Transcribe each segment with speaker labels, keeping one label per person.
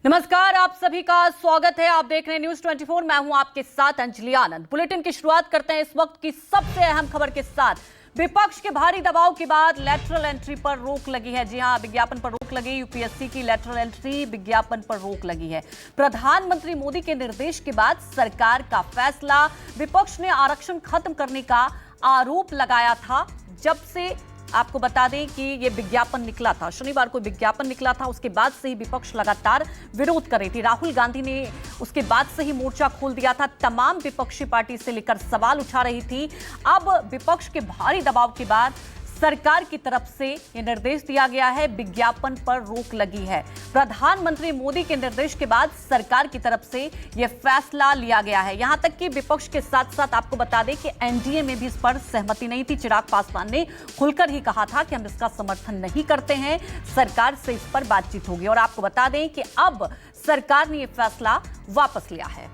Speaker 1: नमस्कार, आप सभी का स्वागत है। आप देख रहे हैं न्यूज 24। मैं हूं आपके साथ अंजलि आनंद। बुलेटिन की शुरुआत करते हैं इस वक्त की सबसे अहम खबर के साथ। विपक्ष के भारी दबाव के बाद लेटरल एंट्री पर रोक लगी है। जी हां, विज्ञापन पर रोक लगी। यूपीएससी की लेटरल एंट्री विज्ञापन पर रोक लगी है। प्रधानमंत्री मोदी के निर्देश के बाद सरकार का फैसला। विपक्ष ने आरक्षण खत्म करने का आरोप लगाया था। जब से आपको बता दें कि ये विज्ञापन निकला था, शनिवार को विज्ञापन निकला था, उसके बाद से ही विपक्ष लगातार विरोध कर रही थी। राहुल गांधी ने उसके बाद से ही मोर्चा खोल दिया था। तमाम विपक्षी पार्टी से लेकर सवाल उठा रही थी। अब विपक्ष के भारी दबाव के बाद सरकार की तरफ से यह निर्देश दिया गया है, विज्ञापन पर रोक लगी है। प्रधानमंत्री मोदी के निर्देश के बाद सरकार की तरफ से यह फैसला लिया गया है। यहां तक कि विपक्ष के साथ साथ आपको बता दें कि एनडीए में भी इस पर सहमति नहीं थी। चिराग पासवान ने खुलकर ही कहा था कि हम इसका समर्थन नहीं करते हैं, सरकार से इस पर बातचीत होगी। और आपको बता दें कि अब सरकार ने यह फैसला वापस लिया है।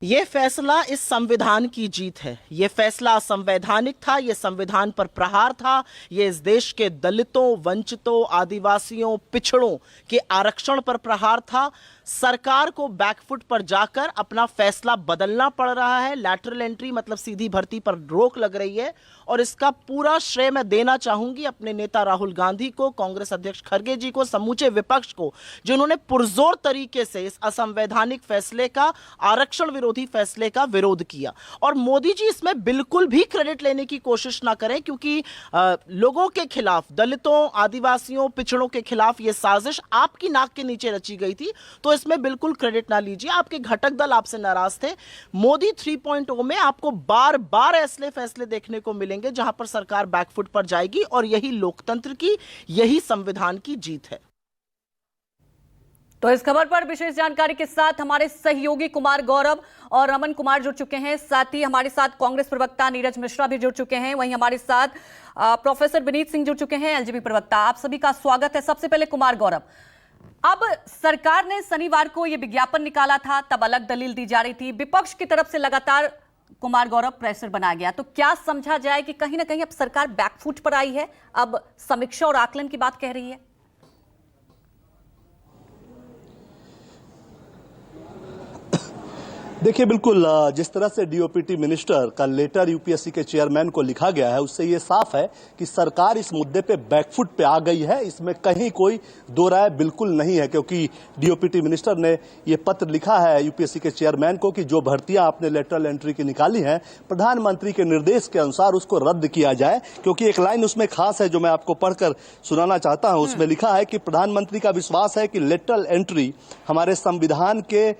Speaker 2: ये फैसला इस संविधान की जीत है। ये फैसला असंवैधानिक था, ये संविधान पर प्रहार था, ये इस देश के दलितों, वंचितों, आदिवासियों, पिछड़ों के आरक्षण पर प्रहार था। सरकार को बैकफुट पर जाकर अपना फैसला बदलना पड़ रहा है। लैटरल एंट्री मतलब सीधी भर्ती पर रोक लग रही है और इसका पूरा श्रेय मैं देना चाहूंगी अपने नेता राहुल गांधी को, कांग्रेस अध्यक्ष खड़गे जी को, समूचे विपक्ष को, जिन्होंने पुरजोर तरीके से इस असंवैधानिक फैसले का, आरक्षण विरोधी फैसले का विरोध किया। और मोदी जी इसमें बिल्कुल भी क्रेडिट लेने की कोशिश ना करें, क्योंकि लोगों के खिलाफ, दलितों, आदिवासियों, पिछड़ों के खिलाफ यह साजिश आपकी नाक के नीचे रची गई थी। तो इसमें बिल्कुल क्रेडिट ना लीजिए। आपके घटक दल आपसे नाराज थे। मोदी 3.0 में आपको बार बार ऐसे फैसले देखने को मिलेंगे जहां पर सरकार बैकफुट पर जाएगी, और यही लोकतंत्र की, यही संविधान की जीत है।
Speaker 1: तो इस खबर पर विशेष जानकारी के साथ हमारे सहयोगी कुमार गौरव और रमन कुमार जुड़ चुके हैं। साथ ही हमारे साथ कांग्रेस प्रवक्ता नीरज मिश्रा भी जुड़ चुके हैं। वहीं हमारे साथ प्रोफेसर विनीत सिंह जुड़ चुके हैं, एलजेपी प्रवक्ता। आप सभी का स्वागत है। सबसे पहले कुमार गौरव, अब सरकार ने शनिवार को यह विज्ञापन निकाला था, तब अलग दलील दी जा रही थी। विपक्ष की तरफ से लगातार कुमार गौरव प्रेशर बनाया गया। तो क्या समझा जाए कि कहीं ना कहीं अब सरकार बैकफुट पर आई है, अब समीक्षा और आकलन की बात कह रही है?
Speaker 3: देखिए, बिल्कुल जिस तरह से डीओपीटी मिनिस्टर का लेटर यूपीएससी के चेयरमैन को लिखा गया है, उससे ये साफ है कि सरकार इस मुद्दे पे बैकफुट पे आ गई है। इसमें कहीं कोई दो राय बिल्कुल नहीं है, क्योंकि डीओपीटी मिनिस्टर ने ये पत्र लिखा है यूपीएससी के चेयरमैन को कि जो भर्तियां आपने लेटरल एंट्री की निकाली हैं, प्रधानमंत्री के निर्देश के अनुसार उसको रद्द किया जाए। क्योंकि एक लाइन उसमें खास है जो मैं आपको पढ़कर सुनाना चाहता हूं। उसमें लिखा है कि प्रधानमंत्री का विश्वास है कि लेटरल एंट्री हमारे संविधान के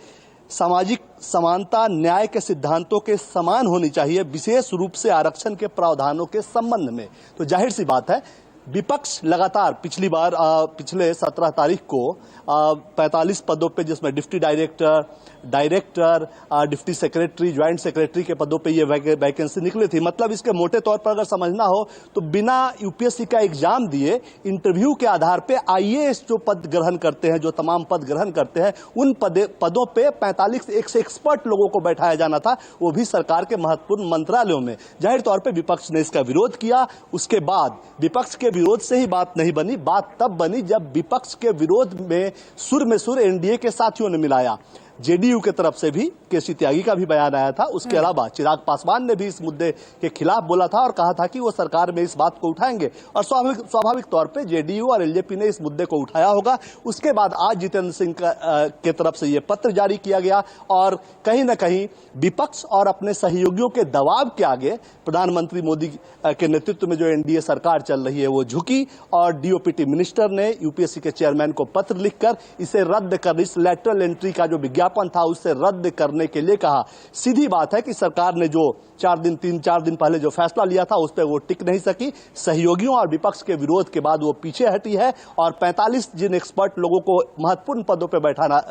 Speaker 3: सामाजिक समानता, न्याय के सिद्धांतों के समान होनी चाहिए, विशेष रूप से आरक्षण के प्रावधानों के संबंध में। तो जाहिर सी बात है, विपक्ष लगातार पिछले 17 तारीख को 45 पदों पे, जिसमें deputy director, deputy secretary, joint secretary के पदों पे ये वैकेंसी निकली थी। मतलब इसके मोटे तौर पर अगर समझना हो तो बिना यूपीएससी का एग्जाम दिए, इंटरव्यू के आधार पे आईएएस जो पद ग्रहण करते हैं, जो तमाम पद ग्रहण करते हैं, उन पदों पे 45 एक्सपर्ट लोगों को बैठाया जाना था, वो भी सरकार के महत्वपूर्ण मंत्रालयों में। जाहिर तौर पर विपक्ष ने इसका विरोध किया। उसके बाद विपक्ष के विरोध से ही बात नहीं बनी। बात तब बनी जब विपक्ष के विरोध में सुर एनडीए के साथियों ने मिलाया। जेडीयू के तरफ से भी केसी त्यागी का भी बयान आया था। उसके अलावा चिराग पासवान ने भी इस मुद्दे के खिलाफ बोला था और कहा था कि वो सरकार में इस बात को उठाएंगे, और स्वाभाविक तौर पे जेडीयू और एलजेपी ने इस मुद्दे को उठाया होगा। उसके बाद आज जितेंद्र सिंह के तरफ से ये पत्र जारी किया गया, और कहीं ना कहीं विपक्ष और अपने सहयोगियों के दबाव के आगे प्रधानमंत्री मोदी के नेतृत्व में जो एनडीए सरकार चल रही है वो झुकी, और डीओपीटी मिनिस्टर ने यूपीएससी के चेयरमैन को पत्र लिखकर इसे रद्द कर, इस लेटरल एंट्री का जो विज्ञापन था उसे रद्द करने के लिए कहा। सीधी बात है कि सरकार ने जो 3-4 दिन पहले जो फैसला लिया था उस पर वो टिक नहीं सकी। सहयोगियों और विपक्ष के विरोध के बाद वो पीछे हटी है, और 45 जिन एक्सपर्ट लोगों को महत्वपूर्ण पदों पर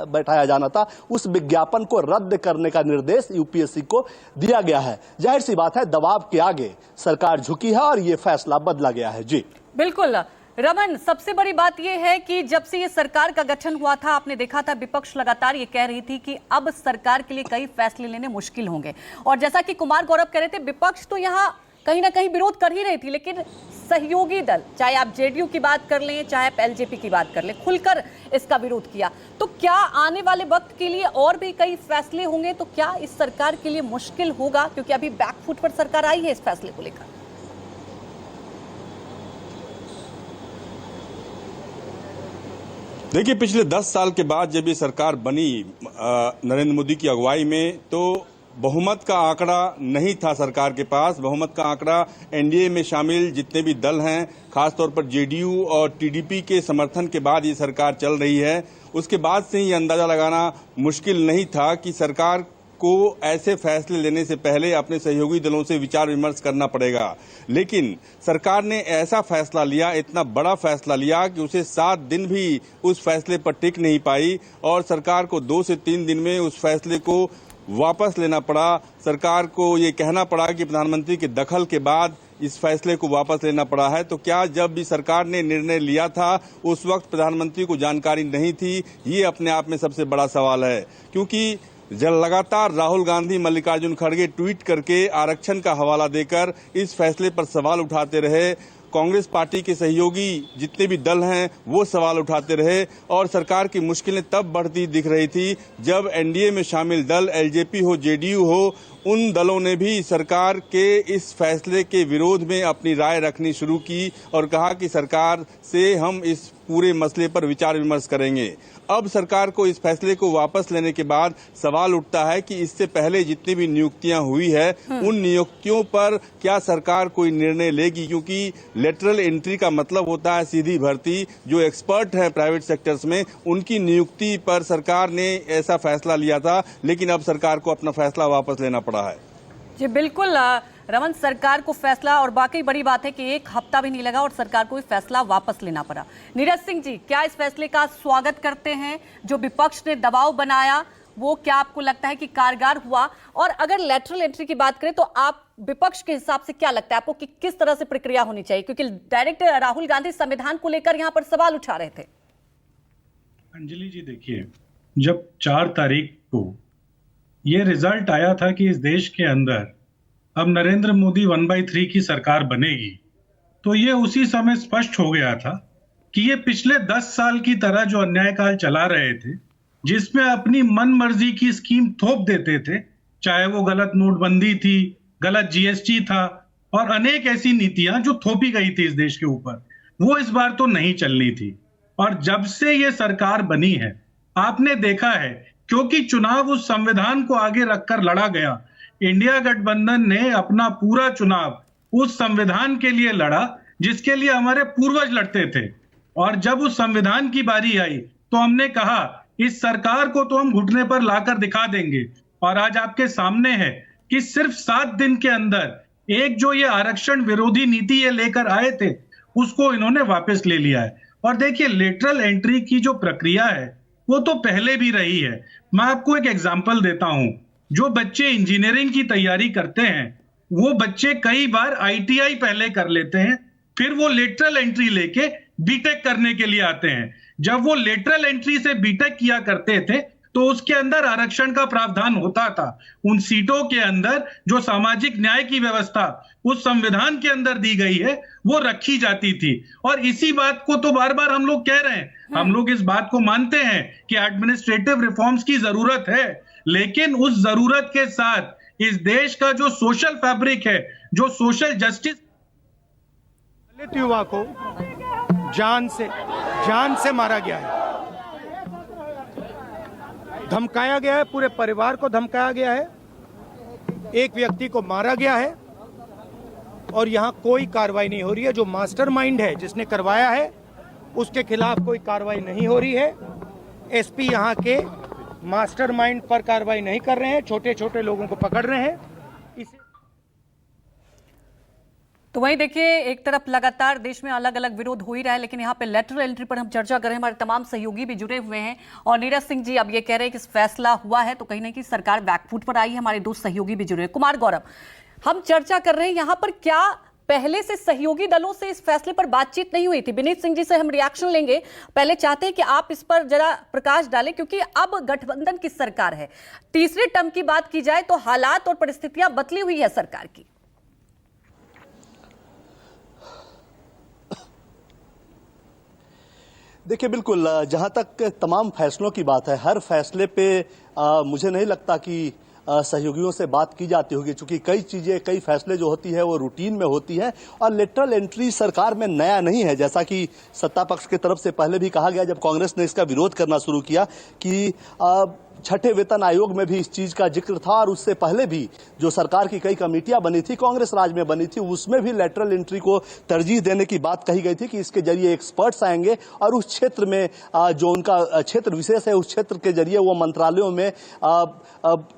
Speaker 3: बैठाया जाना था, उस विज्ञापन को रद्द करने का निर्देश यूपीएससी को दिया गया है। जाहिर सी बात है, दबाव के आगे सरकार झुकी है और ये फैसला बदला गया है। जी
Speaker 1: बिल्कुल रमन, सबसे बड़ी बात यह है कि जब से ये सरकार का गठन हुआ था, आपने देखा था विपक्ष लगातार ये कह रही थी कि अब सरकार के लिए कई फैसले लेने मुश्किल होंगे। और जैसा कि कुमार गौरव कह रहे थे, विपक्ष तो यहाँ कहीं ना कहीं विरोध कर ही रही थी, लेकिन सहयोगी दल, चाहे आप जेडीयू की बात कर लें, चाहे आप एलजेपी की बात कर लें, खुलकर इसका विरोध किया। तो क्या आने वाले वक्त के लिए और भी कई फैसले होंगे? तो क्या इस सरकार के लिए मुश्किल होगा, क्योंकि अभी बैकफुट पर सरकार आई है इस फैसले को लेकर?
Speaker 4: देखिए, पिछले 10 साल के बाद जब ये सरकार बनी नरेंद्र मोदी की अगुवाई में, तो बहुमत का आंकड़ा नहीं था सरकार के पास। बहुमत का आंकड़ा एनडीए में शामिल जितने भी दल हैं, खासतौर पर जेडीयू और टीडीपी के समर्थन के बाद ये सरकार चल रही है। उसके बाद से ही अंदाजा लगाना मुश्किल नहीं था कि सरकार को ऐसे फैसले लेने से पहले अपने सहयोगी दलों से विचार विमर्श करना पड़ेगा। लेकिन सरकार ने ऐसा फैसला लिया, इतना बड़ा फैसला लिया कि उसे 7 दिन भी उस फैसले पर टिक नहीं पाई और सरकार को 2 से 3 दिन में उस फैसले को वापस लेना पड़ा। सरकार को ये कहना पड़ा कि प्रधानमंत्री के दखल के बाद इस फैसले को वापस लेना पड़ा है। तो क्या जब भी सरकार ने निर्णय लिया था उस वक्त प्रधानमंत्री को जानकारी नहीं थी? ये अपने आप में सबसे बड़ा सवाल है, क्योंकि जब लगातार राहुल गांधी, मल्लिकार्जुन खड़गे ट्वीट करके आरक्षण का हवाला देकर इस फैसले पर सवाल उठाते रहे। कांग्रेस पार्टी के सहयोगी जितने भी दल हैं वो सवाल उठाते रहे और सरकार की मुश्किलें तब बढ़ती दिख रही थी जब एनडीए में शामिल दल, एलजेपी हो, जेडीयू हो, उन दलों ने भी सरकार के इस फैसले के विरोध में अपनी राय रखनी शुरू की और कहा कि सरकार से हम इस पूरे मसले पर विचार विमर्श करेंगे। अब सरकार को इस फैसले को वापस लेने के बाद सवाल उठता है कि इससे पहले जितनी भी नियुक्तियां हुई है उन नियुक्तियों पर क्या सरकार कोई निर्णय लेगी, क्योंकि लेटरल एंट्री का मतलब होता है सीधी भर्ती। जो एक्सपर्ट है प्राइवेट सेक्टर्स में, उनकी नियुक्ति पर सरकार ने ऐसा फैसला लिया था, लेकिन अब सरकार को अपना फैसला वापस लेना पड़ा है।
Speaker 1: जी बिल्कुल रमन, सरकार को फैसला, और वाकई बड़ी बात है कि 1 हफ्ता भी नहीं लगा और सरकार को फैसला वापस लेना पड़ा। नीरज सिंह जी, क्या इस फैसले का स्वागत करते हैं? जो विपक्ष ने दबाव बनाया वो क्या आपको लगता है कि कारगर हुआ? और अगर लेटरल एंट्री की बात करें तो आप विपक्ष के हिसाब से क्या लगता है आपको कि किस तरह से प्रक्रिया होनी चाहिए? क्योंकि डायरेक्ट राहुल गांधी संविधान को लेकर यहां पर सवाल उठा रहे थे।
Speaker 5: अंजलि जी, देखिए, जब 4 तारीख को ये रिजल्ट आया था कि इस देश के अंदर अब नरेंद्र मोदी 1/3 की सरकार बनेगी, तो ये उसी समय स्पष्ट हो गया था कि ये पिछले 10 साल की तरह जो अन्यायकाल चला रहे थे, जिसमें अपनी मन मर्जी की स्कीम थोप देते थे, चाहे वो गलत नोटबंदी थी, गलत जीएसटी था और अनेक ऐसी नीतियां जो थोपी गई थी इस देश के ऊपर, वो इस बार तो नहीं चलनी थी। और जब से ये सरकार बनी है, आपने देखा है, क्योंकि चुनाव उस संविधान को आगे रखकर लड़ा गया, इंडिया गठबंधन ने अपना पूरा चुनाव उस संविधान के लिए लड़ा जिसके लिए हमारे पूर्वज लड़ते थे। और जब उस संविधान की बारी आई तो हमने कहा इस सरकार को तो हम घुटने पर लाकर दिखा देंगे। और आज आपके सामने है कि सिर्फ 7 दिन के अंदर एक जो ये आरक्षण विरोधी नीति ये लेकर आए थे उसको इन्होंने वापस ले लिया है। और देखिए, लेटरल एंट्री की जो प्रक्रिया है वो तो पहले भी रही है। मैं आपको एक एग्जांपल देता हूं। जो बच्चे इंजीनियरिंग की तैयारी करते हैं वो बच्चे कई बार आईटीआई पहले कर लेते हैं, फिर वो लेटरल एंट्री लेके बीटेक करने के लिए आते हैं। जब वो लेटरल एंट्री से बीटेक किया करते थे तो उसके अंदर आरक्षण का प्रावधान होता था। उन सीटों के अंदर जो सामाजिक न्याय की व्यवस्था उस संविधान के अंदर दी गई है वो रखी जाती थी। और इसी बात को तो बार बार हम लोग कह रहे हैं, हम लोग इस बात को मानते हैं कि एडमिनिस्ट्रेटिव रिफॉर्म्स की जरूरत है, लेकिन उस जरूरत के साथ इस देश का जो सोशल फैब्रिक है, जो सोशल जस्टिस,
Speaker 6: दलित युवा को जान से मारा गया है, धमकाया गया है, पूरे परिवार को धमकाया गया है, एक व्यक्ति को मारा गया है और यहां कोई कार्रवाई नहीं हो रही है। जो मास्टरमाइंड है, जिसने करवाया है, उसके खिलाफ कोई कार्रवाई नहीं हो रही है। एसपी यहां के मास्टरमाइंड पर कार्रवाई नहीं कर रहे हैं, छोटे छोटे लोगों को पकड़ रहे हैं।
Speaker 1: तो वहीं देखिए, एक तरफ लगातार देश में अलग अलग विरोध हो ही रहा है, लेकिन यहाँ पे लेटरल एंट्री पर हम चर्चा कर रहे हैं। हमारे तमाम सहयोगी भी जुड़े हुए हैं और नीरज सिंह जी अब ये कह रहे हैं कि फैसला हुआ है तो कहीं ना कहीं सरकार बैकफुट पर आई है। हमारे 2 सहयोगी भी जुड़े हैं। कुमार गौरव, हम चर्चा कर रहे हैं यहाँ पर, क्या पहले से सहयोगी दलों से इस फैसले पर बातचीत नहीं हुई थी? विनीत सिंह जी से हम रिएक्शन लेंगे, पहले चाहते हैं कि आप इस पर जरा प्रकाश डालें, क्योंकि अब गठबंधन की सरकार है। तीसरे टर्म की बात की जाए तो हालात और परिस्थितियां बदली हुई है सरकार की।
Speaker 3: देखिए बिल्कुल, जहां तक तमाम फैसलों की बात है, हर फैसले पे मुझे नहीं लगता कि सहयोगियों से बात की जाती होगी, क्योंकि कई चीजें, कई फैसले जो होती है वो रूटीन में होती है और लेटरल एंट्री सरकार में नया नहीं है। जैसा कि सत्ता पक्ष की तरफ से पहले भी कहा गया, जब कांग्रेस ने इसका विरोध करना शुरू किया, कि छठे वेतन आयोग में भी इस चीज का जिक्र था और उससे पहले भी जो सरकार की कई कमेटियां बनी थी, कांग्रेस राज में बनी थी, उसमें भी लेटरल एंट्री को तरजीह देने की बात कही गई थी कि इसके जरिए एक्सपर्ट्स आएंगे और उस क्षेत्र में जो उनका क्षेत्र विशेष है, उस क्षेत्र के जरिए वो मंत्रालयों में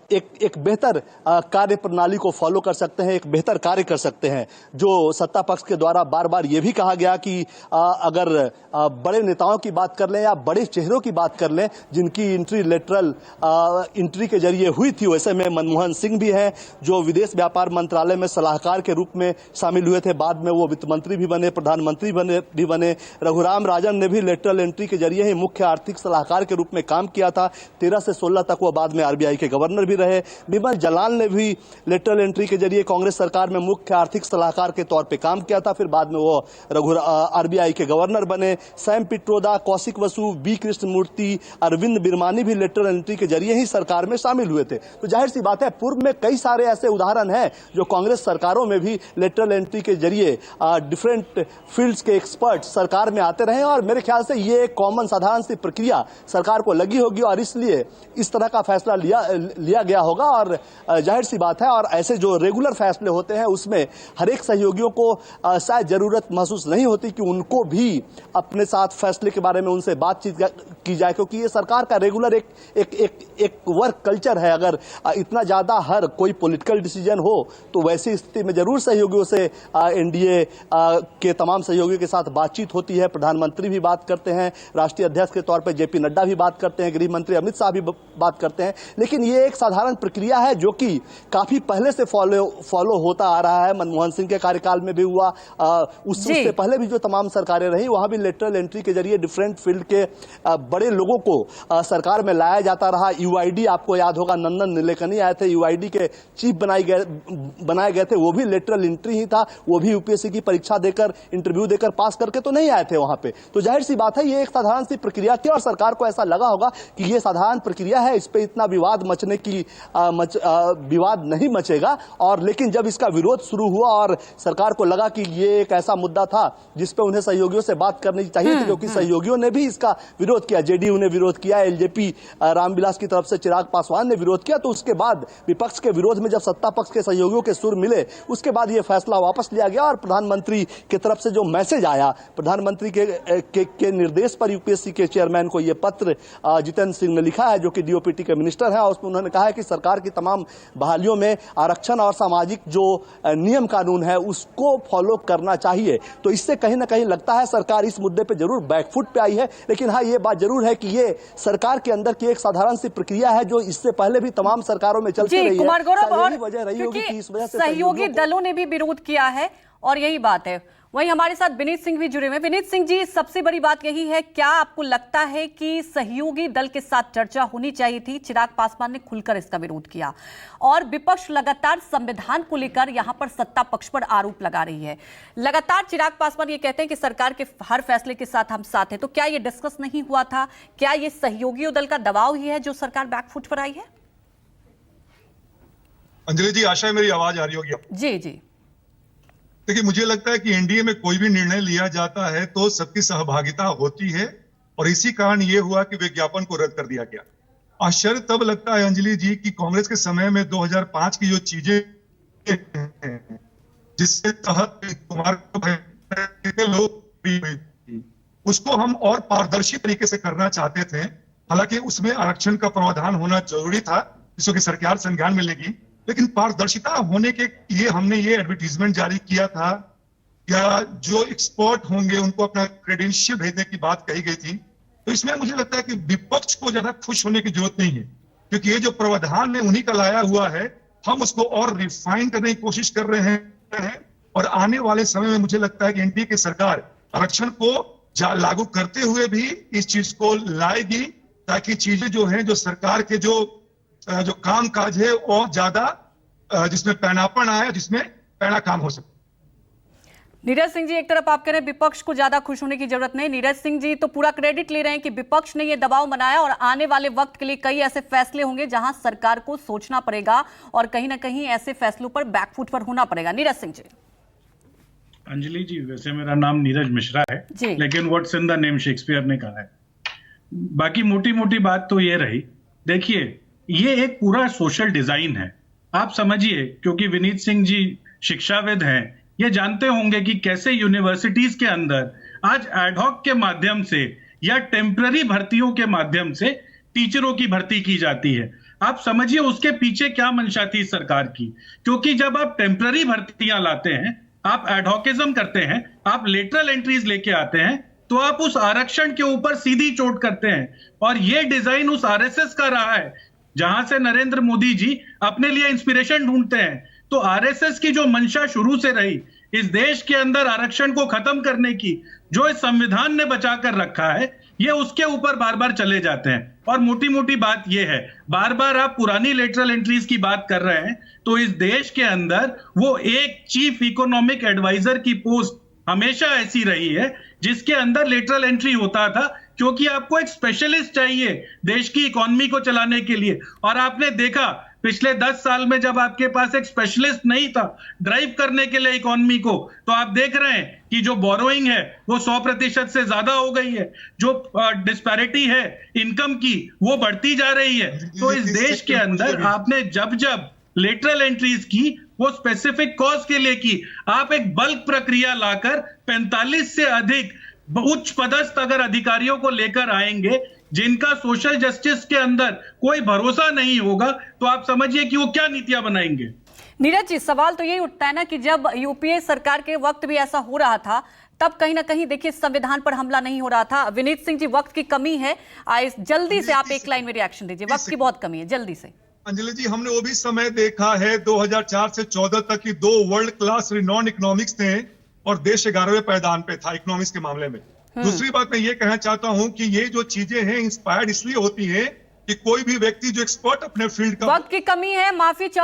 Speaker 3: एक बेहतर कार्य प्रणाली को फॉलो कर सकते हैं, एक बेहतर कार्य कर सकते हैं। जो सत्ता पक्ष के द्वारा बार बार ये भी कहा गया कि अगर बड़े नेताओं की बात कर लें या बड़े चेहरों की बात कर लें जिनकी एंट्री लेटरल एंट्री के जरिए हुई थी, वैसे में मनमोहन सिंह भी हैं जो विदेश व्यापार मंत्रालय में सलाहकार के रूप में शामिल हुए थे, बाद में वो वित्त मंत्री भी बने, प्रधानमंत्री भी बने। रघुराम राजन ने भी लेटरल एंट्री के जरिए ही मुख्य आर्थिक सलाहकार के रूप में काम किया था, 13 से 16 तक वो बाद में आरबीआई के गवर्नर भी रहे। बिमल जलाल ने भी लेटरल एंट्री के जरिए कांग्रेस सरकार में मुख्य आर्थिक सलाहकार के तौर पे काम किया था, फिर बाद में वो आरबीआई के गवर्नर बने। सैम पिट्रोदा, कौशिक बसु, बी कृष्णमूर्ति, अरविंद बिरमानी भी लेटरल एंट्री के जरिए ही सरकार में शामिल हुए थे। तो जाहिर सी बात है, पूर्व में कई सारे ऐसे उदाहरण हैं जो कांग्रेस सरकारों में भी लेटरल एंट्री के जरिए डिफरेंट फील्ड्स के एक्सपर्ट सरकार में आते रहे और मेरे ख्याल से ये एक कॉमन साधारण सी प्रक्रिया सरकार को लगी होगी और इसलिए इस तरह का फैसला लिया गया होगा। और जाहिर सी बात है, और ऐसे जो रेगुलर फैसले होते हैं उसमें हर एक सहयोगियों को शायद जरूरत महसूस नहीं होती कि उनको भी अपने साथ फैसले के बारे में उनसे बातचीत की जाए, क्योंकि ये सरकार का रेगुलर एक वर्क कल्चर है। अगर इतना ज्यादा हर कोई पॉलिटिकल डिसीजन हो तो वैसी स्थिति में जरूर सहयोगियों से एनडीए के तमाम सहयोगियों के साथ बातचीत होती है। प्रधानमंत्री भी बात करते हैं, राष्ट्रीय अध्यक्ष के तौर पर जेपी नड्डा भी बात करते हैं, गृह मंत्री अमित शाह भी बात करते हैं। लेकिन ये एक साधारण प्रक्रिया है जो कि काफी पहले से फॉलो होता आ रहा है। मनमोहन सिंह के कार्यकाल में भी हुआ, उससे पहले भी जो तमाम सरकारें रही वहां भी लेटरल एंट्री के जरिए डिफरेंट फील्ड के बड़े लोगों को सरकार में लाया जाता रहा। यूआईडी, आपको याद होगा, नंदन नीलेकनी आए थे, यूआईडी के चीफ बनाए गए थे, वो भी लेटरल एंट्री ही था। वो भी यूपीएससी की परीक्षा देकर, इंटरव्यू देकर पास करके तो नहीं आए थे वहां पे। तो जाहिर सी बात है, ये एक साधारण सी प्रक्रिया थी और सरकार को ऐसा लगा होगा कि ये साधारण प्रक्रिया है, इस पे इतना विवाद विवाद नहीं मचेगा। और लेकिन जब इसका विरोध शुरू हुआ और सरकार को लगा कि ये एक ऐसा मुद्दा था जिस पे उन्हें सहयोगियों से बात करनी चाहिए थी, क्योंकि सहयोगियों ने भी इसका विरोध किया, जेडीयू ने विरोध किया, एलजेपी रामविलास की तरफ से चिराग पासवान ने विरोध किया। तो उसके बाद विपक्ष के विरोध में जब सत्ता पक्ष के सहयोगियों के सुर मिले, उसके बाद ये फैसला वापस लिया गया और प्रधानमंत्री की तरफ से जो मैसेज आया, प्रधानमंत्री के निर्देश पर यूपीएससी के चेयरमैन को यह पत्र जितेंद्र सिंह ने लिखा है, जो कि डीओपीटी के मिनिस्टर है, और उसमें उन्होंने कहा है कि सरकार की तमाम बहालियों में आरक्षण और सामाजिक जो नियम कानून है उसको फॉलो करना चाहिए। तो इससे कहीं ना कहीं लगता है सरकार इस मुद्दे पे जरूर बैकफुट पे आई है। लेकिन हाँ, ये बात जरूर है कि ये सरकार के अंदर की एक साधारण सी प्रक्रिया है जो इससे पहले भी तमाम सरकारों में चलती रही है।
Speaker 1: कुमार गौरव, और
Speaker 3: वजह रही होगी कि इस वजह से
Speaker 1: सहयोगी दलों ने भी विरोध किया है और यही बात है। वहीं हमारे साथ विनीत सिंह भी जुड़े हुए हैं। विनीत सिंह जी, सबसे बड़ी बात यही है, क्या आपको लगता है कि सहयोगी दल के साथ चर्चा होनी चाहिए थी? चिराग पासवान ने खुलकर इसका विरोध किया और विपक्ष लगातार संविधान को लेकर यहां पर सत्ता पक्ष पर आरोप लगा रही है। लगातार चिराग पासवान ये कहते हैं कि सरकार के हर फैसले के साथ हम साथ हैं। तो क्या ये डिस्कस नहीं हुआ था? क्या ये सहयोगी दल का दबाव ही है जो सरकार बैकफुट पर आई है?
Speaker 7: अंजलि जी, आशा है मेरी आवाज आ रही होगी।
Speaker 1: जी जी।
Speaker 7: देखिए, मुझे लगता है कि एनडीए में कोई भी निर्णय लिया जाता है तो सबकी सहभागिता होती है और इसी कारण ये हुआ कि विज्ञापन को रद्द कर दिया गया। आश्चर्य तब लगता है अंजलि जी कि कांग्रेस के समय में 2005 की जो चीजें जिसके तहत कुमार लोग उसको हम और पारदर्शी तरीके से करना चाहते थे। हालांकि उसमें आरक्षण का प्रावधान होना जरूरी था जिसको कि सरकार संज्ञान में लेगी, लेकिन पारदर्शिता होने के लिए हमने ये एडवर्टीजमेंट जारी किया था या जो एक्सपर्ट होंगे उनको अपना क्रेडेंशियल भेजने की बात कही गई थी। तो इसमें मुझे लगता है कि विपक्ष को ज्यादा खुश होने की जरूरत नहीं है, क्योंकि ये जो प्रावधान है उन्हीं का लाया हुआ है। हम उसको और रिफाइन करने की कोशिश कर रहे हैं और आने वाले समय में मुझे लगता है कि एनडीए की सरकार आरक्षण को लागू करते हुए भी इस चीज को लाएगी, ताकि चीजें जो हैं, जो सरकार के जो काम काज है और ज्यादा जिसमें पैनापन आया, जिसमें पैना काम हो सके।
Speaker 1: नीरज सिंह जी, एक तरफ आप कह रहे हैं विपक्ष को ज्यादा खुश होने की जरूरत नहीं, नीरज सिंह जी तो पूरा क्रेडिट ले रहे हैं कि विपक्ष ने ये दबाव बनाया और आने वाले वक्त के लिए कई ऐसे फैसले होंगे जहां सरकार को सोचना पड़ेगा और कहीं ना कहीं ऐसे फैसलों पर बैकफुट पर होना पड़ेगा। नीरज सिंह जी।
Speaker 5: अंजलि जी, वैसे मेरा नाम नीरज मिश्रा है, लेकिन what's in the name Shakespeare ने कहा है। बाकी मोटी मोटी बात तो ये रही, देखिए ये एक पूरा सोशल डिजाइन है। आप समझिए, क्योंकि विनीत सिंह जी शिक्षाविद हैं, ये जानते होंगे कि कैसे यूनिवर्सिटीज के अंदर आज एडहॉक के माध्यम से या टेम्पररी भर्तियों के माध्यम से टीचरों की भर्ती की जाती है। आप समझिए उसके पीछे क्या मंशा थी सरकार की, क्योंकि जब आप टेम्पररी भर्तियां लाते हैं, आप एडहॉकिज्म करते हैं, आप लेटरल एंट्रीज लेके आते हैं, तो आप उस आरक्षण के ऊपर सीधी चोट करते हैं। और ये डिजाइन उस आरएसएस का रहा है जहां से नरेंद्र मोदी जी अपने लिए इंस्पिरेशन ढूंढते हैं। तो आरएसएस की जो मंशा शुरू से रही इस देश के अंदर आरक्षण को खत्म करने की, जो इस संविधान ने बचा कर रखा है, ये उसके ऊपर बार बार चले जाते हैं। और मोटी मोटी बात ये है, बार बार आप पुरानी लेटरल एंट्रीज की बात कर रहे हैं, तो इस देश के अंदर वो एक चीफ इकोनॉमिक एडवाइजर की पोस्ट हमेशा ऐसी रही है जिसके अंदर लेटरल एंट्री होता था, क्योंकि आपको एक स्पेशलिस्ट चाहिए देश की इकोनॉमी को चलाने के लिए। और आपने देखा पिछले 10 साल में जब आपके पास एक स्पेशलिस्ट नहीं था ड्राइव करने के लिए इकोनॉमी को, तो आप देख रहे हैं कि जो बोरोइंग है वो 100% से ज्यादा हो गई है, जो डिस्पैरिटी है इनकम की वो बढ़ती जा रही है। तो इस देश के अंदर आपने जब जब लेटरल एंट्रीज की वो स्पेसिफिक कॉज के लिए की। आप एक बल्क प्रक्रिया लाकर 45 से अधिक उच्च पदस्थ अगर अधिकारियों को लेकर आएंगे जिनका सोशल जस्टिस के अंदर कोई भरोसा नहीं होगा, तो आप समझिए कि वो क्या नीतियां बनाएंगे।
Speaker 1: नीरज जी, सवाल तो यही उठता है ना कि जब यूपीए सरकार के वक्त भी ऐसा हो रहा था, तब कहीं ना कहीं देखिए संविधान पर हमला नहीं हो रहा था। विनीत सिंह जी, वक्त की कमी है, जल्दी से आप एक लाइन में रिएक्शन दीजिए, वक्त की बहुत कमी है, जल्दी से।
Speaker 7: अंजलि जी, हमने वो भी समय देखा है 2004 से 14 तक की 2 वर्ल्ड क्लास रिनॉन इकोनॉमिक्स थे और देश 11वें पायदान पे था इकोनॉमिक्स के मामले में। दूसरी बात मैं ये कहना चाहता हूं कि ये जो चीजें हैं इंस्पायर्ड इसलिए होती है कि कोई भी व्यक्ति जो एक्सपर्ट अपने फील्ड का,
Speaker 1: वक्त की कमी है, माफी चाहूंगा।